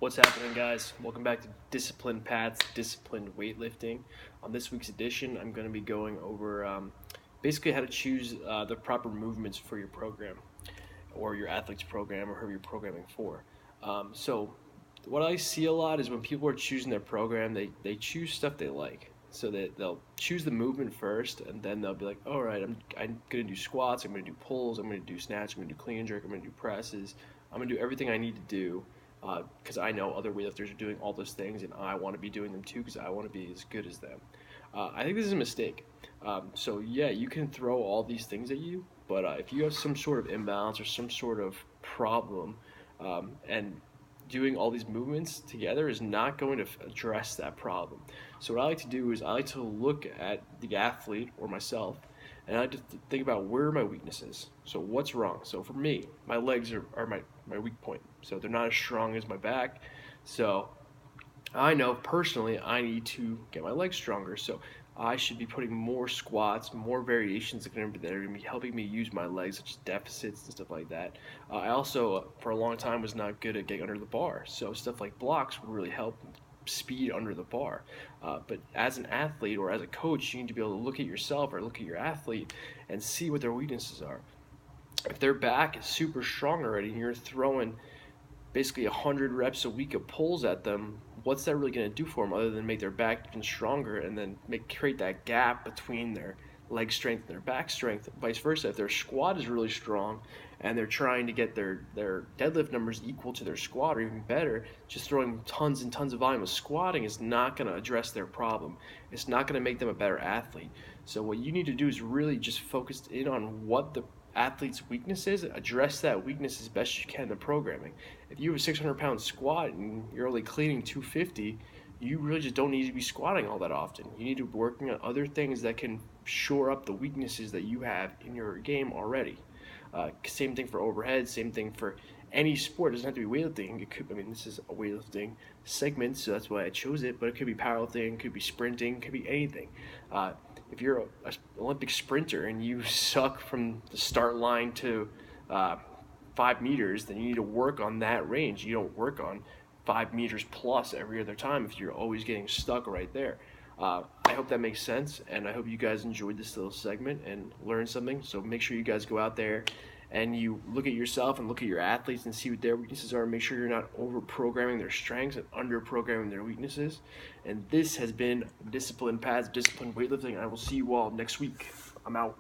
What's happening, guys? Welcome back to Disciplined Paths, Disciplined Weightlifting. On this week's edition, I'm going to be going over basically how to choose the proper movements for your program or your athlete's program or who you're programming for. So what I see a lot is when people are choosing their program, they choose stuff they like. So that they'll choose the movement first, and then they'll be like, all right, I'm going to do squats, I'm going to do pulls, I'm going to do snatch, I'm going to do clean and jerk, I'm going to do presses, I'm going to do everything I need to do because I know other weightlifters are doing all those things, and I want to be doing them too because I want to be as good as them. I think this is a mistake. So yeah, you can throw all these things at you, but if you have some sort of imbalance or some sort of problem, and doing all these movements together is not going to address that problem. So what I like to do is I like to look at the athlete or myself, and I like to think about where are my weaknesses. So what's wrong? So for me, my legs are my weak point. So they're not as strong as my back. So I know personally I need to get my legs stronger. So I should be putting more squats, more variations that are going to be helping me use my legs, such as deficits and stuff like that. I also, for a long time, was not good at getting under the bar. So stuff like blocks would really help speed under the bar. But as an athlete or as a coach, you need to be able to look at yourself or look at your athlete and see what their weaknesses are. If their back is super strong already and you're throwing basically 100 reps a week of pulls at them, what's that really going to do for them other than make their back even stronger and then create that gap between their leg strength and their back strength? Vice versa, if their squat is really strong and they're trying to get their deadlift numbers equal to their squat or even better, just throwing tons and tons of volume of squatting is not going to address their problem. It's not going to make them a better athlete. So what you need to do is really just focus in on what the athlete's weakness is, address that weakness as best you can in the programming. If you have a 600-pound squat and you're only cleaning 250, you really just don't need to be squatting all that often. You need to be working on other things that can shore up the weaknesses that you have in your game already. Same thing for overhead, same thing for any sport. It doesn't have to be weightlifting. It could, this is a weightlifting segment, so that's why I chose it, but it could be powerlifting, it could be sprinting, it could be anything. If you're an Olympic sprinter and you suck from the start line to 5 meters, then you need to work on that range. You don't work on 5 meters plus every other time if you're always getting stuck right there. I hope that makes sense, and I hope you guys enjoyed this little segment and learned something. So make sure you guys go out there and you look at yourself and look at your athletes and see what their weaknesses are. Make sure you're not over-programming their strengths and under-programming their weaknesses. And this has been Disciplined Paths, Disciplined Weightlifting. I will see you all next week. I'm out.